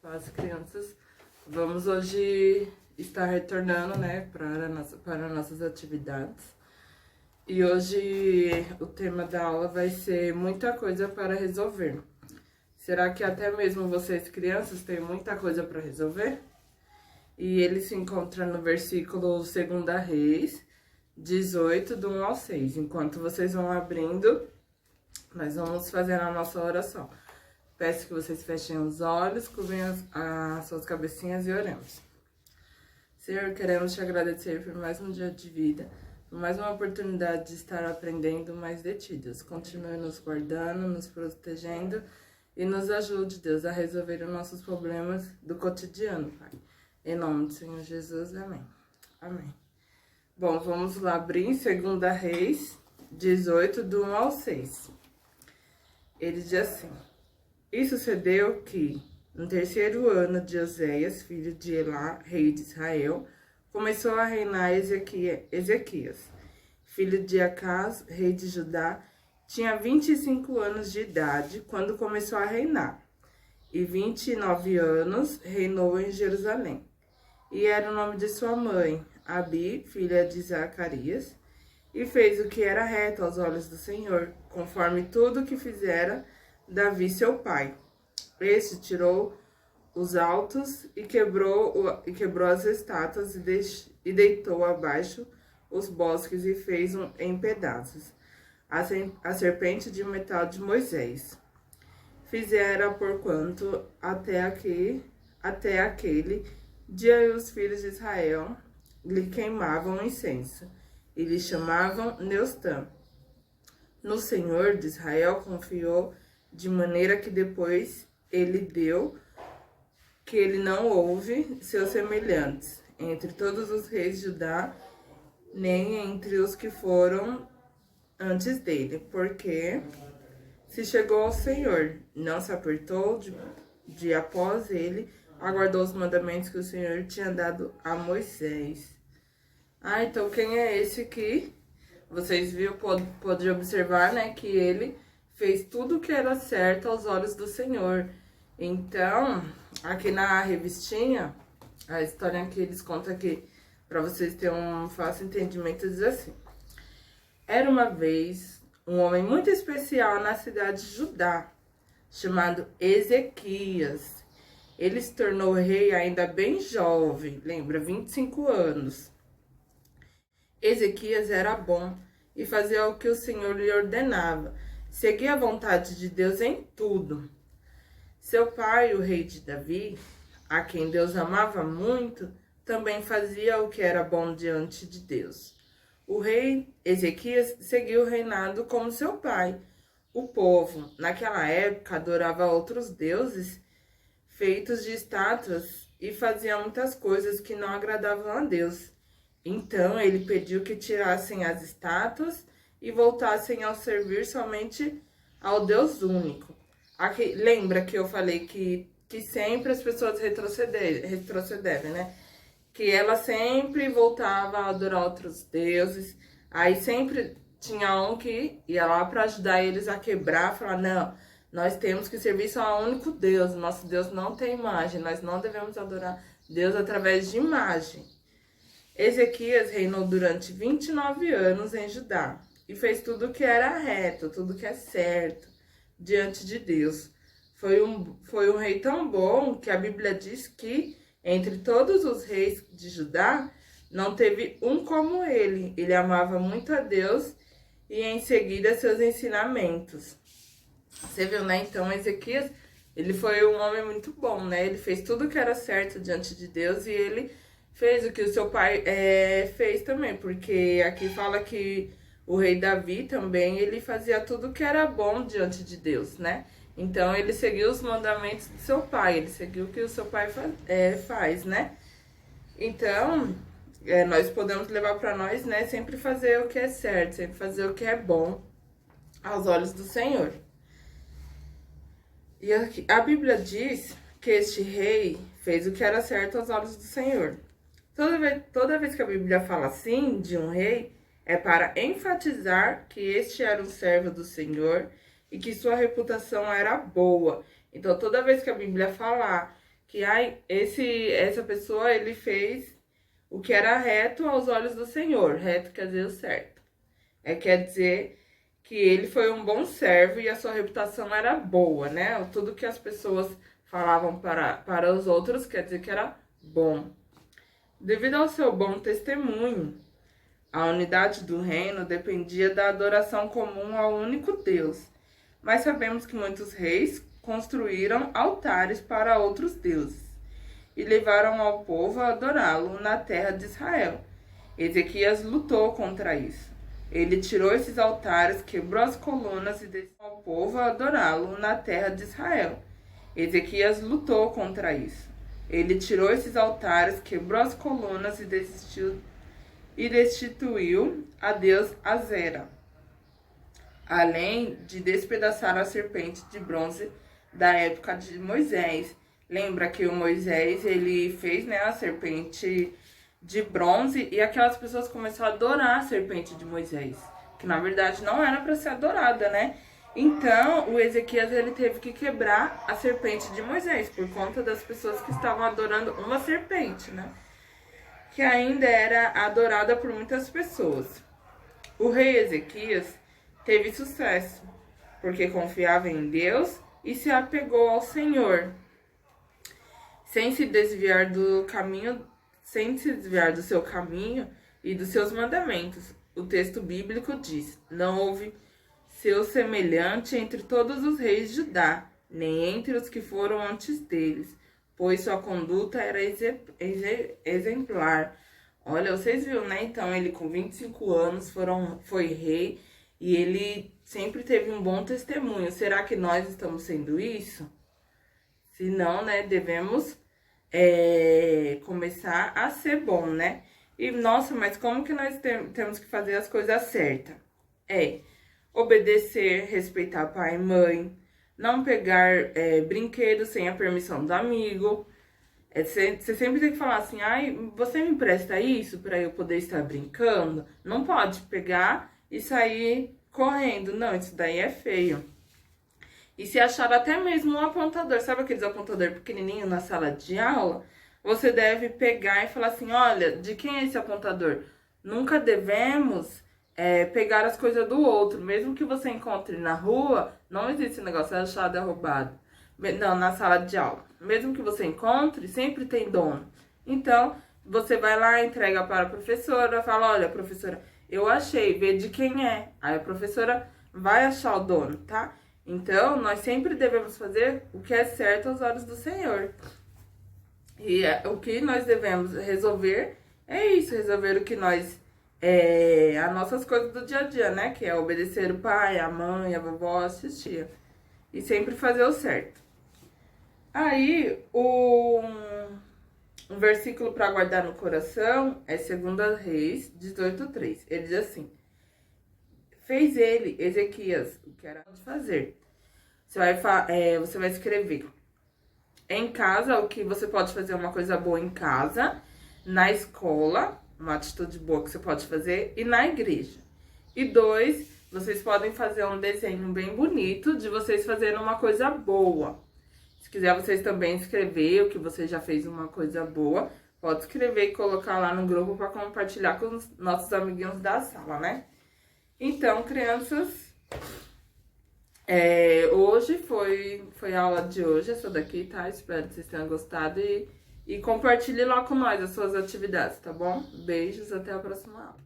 Paz, crianças. Vamos hoje estar retornando, né, para nossas atividades. E hoje o tema da aula vai ser muita coisa para resolver. Será que até mesmo vocês, crianças, têm muita coisa para resolver? E ele se encontra no versículo 2 Reis 18, do 1 ao 6. Enquanto vocês vão abrindo, nós vamos fazer a nossa oração. Peço que vocês fechem os olhos, curvem as suas cabecinhas e oremos. Senhor, queremos te agradecer por mais um dia de vida, por mais uma oportunidade de estar aprendendo mais de ti, Deus. Continue nos guardando, nos protegendo e nos ajude, Deus, a resolver os nossos problemas do cotidiano, Pai. Em nome do Senhor Jesus, amém. Amém. Bom, vamos lá abrir em 2 Reis 18, do 1 ao 6. Ele diz assim: E sucedeu que, no terceiro ano de Oséias, filho de Elá, rei de Israel, começou a reinar Ezequias, filho de Acaz, rei de Judá. Tinha 25 anos de idade quando começou a reinar, e 29 anos reinou em Jerusalém. E era o nome de sua mãe, Abi, filha de Zacarias, e fez o que era reto aos olhos do Senhor, conforme tudo o que fizera Davi, seu pai. Este tirou os altos e quebrou as estátuas e deitou abaixo os bosques e fez em pedaços a serpente de metal de Moisés. Fizera porquanto até aquele dia os filhos de Israel lhe queimavam incenso e lhe chamavam Neustã. No Senhor de Israel confiou, de maneira que depois ele deu que ele não houve seus semelhantes entre todos os reis de Judá, nem entre os que foram antes dele, porque se chegou ao Senhor, não se apertou de após ele, aguardou os mandamentos que o Senhor tinha dado a Moisés. Então quem é esse que vocês viram, pode observar, né, que ele fez tudo o que era certo aos olhos do Senhor. Então, aqui na revistinha, a história que eles contam aqui, para vocês terem um fácil entendimento, diz assim: Era uma vez um homem muito especial na cidade de Judá, chamado Ezequias. Ele se tornou rei ainda bem jovem, lembra, 25 anos. Ezequias era bom e fazia o que o Senhor lhe ordenava. Seguia a vontade de Deus em tudo. Seu pai, o rei de Davi, a quem Deus amava muito, também fazia o que era bom diante de Deus. O rei Ezequias seguiu o reinado como seu pai. O povo, naquela época, adorava outros deuses feitos de estátuas e fazia muitas coisas que não agradavam a Deus. Então ele pediu que tirassem as estátuas e voltassem a servir somente ao Deus único. Aqui, lembra que eu falei que sempre as pessoas retrocederem, né? Que ela sempre voltava a adorar outros deuses. Aí sempre tinha um que ia lá para ajudar eles a quebrar, falar: não, nós temos que servir só ao único Deus. Nosso Deus não tem imagem, nós não devemos adorar Deus através de imagem. Ezequias reinou durante 29 anos em Judá e fez tudo o que era reto, tudo o que é certo diante de Deus. Foi um rei tão bom que a Bíblia diz que entre todos os reis de Judá não teve um como ele. Ele amava muito a Deus e em seguida seus ensinamentos. Você viu, né? Então Ezequias, ele foi um homem muito bom, né? Ele fez tudo o que era certo diante de Deus e ele fez o que o seu pai fez também, porque aqui fala que o rei Davi também, ele fazia tudo que era bom diante de Deus, né? Então, ele seguiu os mandamentos do seu pai, ele seguiu o que o seu pai faz, né? Então, nós podemos levar para nós, né, sempre fazer o que é certo, sempre fazer o que é bom aos olhos do Senhor. E aqui, a Bíblia diz que este rei fez o que era certo aos olhos do Senhor. Toda vez que a Bíblia fala assim de um rei, é para enfatizar que este era um servo do Senhor e que sua reputação era boa. Então, toda vez que a Bíblia falar que essa pessoa, ele fez o que era reto aos olhos do Senhor. Reto quer dizer o certo. Quer dizer que ele foi um bom servo e a sua reputação era boa, né? Tudo que as pessoas falavam para os outros quer dizer que era bom. Devido ao seu bom testemunho, a unidade do reino dependia da adoração comum ao único Deus. Mas sabemos que muitos reis construíram altares para outros deuses e levaram ao povo a adorá-lo na terra de Israel. Ezequias lutou contra isso. Ele tirou esses altares, quebrou as colunas e deixou ao povo a adorá-lo na terra de Israel. Ezequias lutou contra isso. Ele tirou esses altares, quebrou as colunas e destituiu a Deus Azera, além de despedaçar a serpente de bronze da época de Moisés. Lembra que o Moisés, ele fez, né, a serpente de bronze e aquelas pessoas começaram a adorar a serpente de Moisés, que na verdade não era para ser adorada, né? Então, o Ezequias, ele teve que quebrar a serpente de Moisés por conta das pessoas que estavam adorando uma serpente, né? Que ainda era adorada por muitas pessoas. O rei Ezequias teve sucesso, porque confiava em Deus e se apegou ao Senhor, sem se desviar do seu caminho e dos seus mandamentos. O texto bíblico diz: não houve seu semelhante entre todos os reis de Judá, nem entre os que foram antes deles, pois sua conduta era exemplar. Olha, vocês viram, né? Então, ele com 25 anos foi rei e ele sempre teve um bom testemunho. Será que nós estamos sendo isso? Se não, né, devemos começar a ser bom, né? E, nossa, mas como que nós temos que fazer as coisas certas? Obedecer, respeitar pai e mãe, não pegar brinquedos sem a permissão do amigo. Você sempre tem que falar assim: você me empresta isso para eu poder estar brincando? Não pode pegar e sair correndo. Não, isso daí é feio. E se achar até mesmo um apontador, sabe aqueles apontador pequenininho na sala de aula? Você deve pegar e falar assim: olha, de quem é esse apontador? Nunca devemos pegar as coisas do outro. Mesmo que você encontre na rua, não existe negócio de achado é roubado. Não, na sala de aula. Mesmo que você encontre, sempre tem dono. Então, você vai lá, entrega para a professora, fala: olha, professora, eu achei, vê de quem é. Aí a professora vai achar o dono, tá? Então, nós sempre devemos fazer o que é certo aos olhos do Senhor. E o que nós devemos resolver é isso, resolver o que nós... as nossas coisas do dia a dia, né? Que é obedecer o pai, a mãe, a vovó, assistir. E sempre fazer o certo. Aí, um versículo para guardar no coração é 2 Reis 18:3. Ele diz assim: fez ele, Ezequias, o que era de fazer. Você vai escrever em casa o que você pode fazer, uma coisa boa em casa, na escola, uma atitude boa que você pode fazer, e na igreja. E 2, vocês podem fazer um desenho bem bonito de vocês fazendo uma coisa boa. Se quiser vocês também escrever o que você já fez uma coisa boa, pode escrever e colocar lá no grupo para compartilhar com os nossos amiguinhos da sala, né? Então, crianças, hoje foi a aula de hoje, essa daqui, tá? Espero que vocês tenham gostado e compartilhe lá com nós as suas atividades, tá bom? Beijos, até a próxima aula.